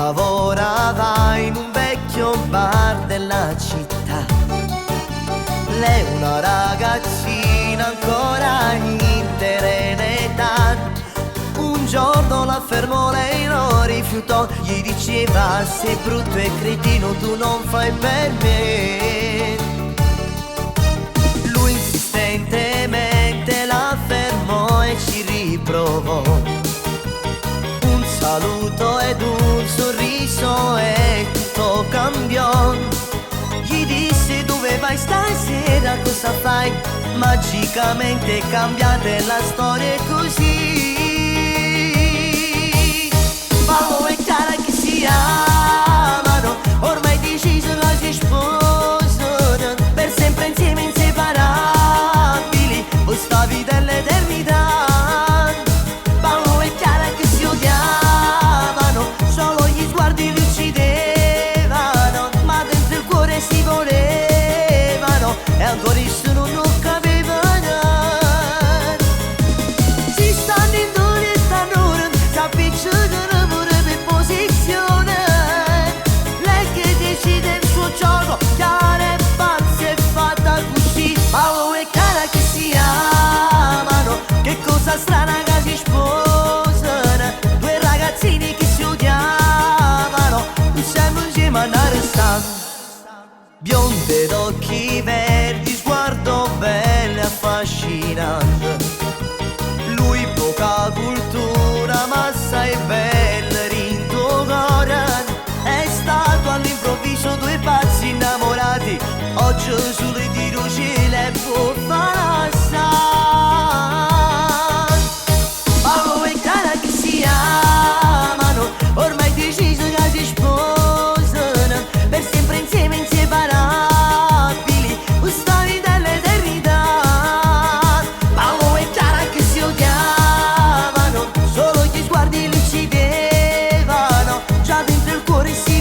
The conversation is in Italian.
lavorava in un vecchio bar della città. Lei è una ragazzina ancora in tenera età. Un giorno la fermò, lei lo rifiutò. Gli diceva: sei brutto e cretino, tu non fai per me. Lui insistentemente la fermò e ci riprovò. Un saluto ed un sorriso e tutto cambiò. Gli disse: dove vai stasera, cosa fai? Magicamente cambiate la storia e così. Paolo e Chiara che si amano, ormai deciso che si sposano, per sempre insieme inseparabili, questa vita è l'eternità. Paolo e Chiara che si odiavano, solo gli sguardi li uccidevano, ma dentro il cuore si volevano e ancora nessuno non capivano. Si stanno in due e stanno ora, si appicciano pure per posizione. Lei che decide il suo gioco, Chiara è pazza e fatta così. Paolo e Chiara che si amano, che cosa strana che si sposano. Due ragazzini che si odiavano, siamo insieme a restare. Bionde d'occhi verdi, sguardo bello e affascinante. Lui poca cultura, ma sai bello rintocorare. È stato all'improvviso due pazzi innamorati. Oggi sulle tiro cielo e può fare assai. Paolo e Chiara che si amano, ormai deciso che si sposano, per sempre insieme inseparabili, questa vita è l'eternità. Paolo e Chiara che si odiavano, solo gli sguardi li uccidevano, già dentro il cuore si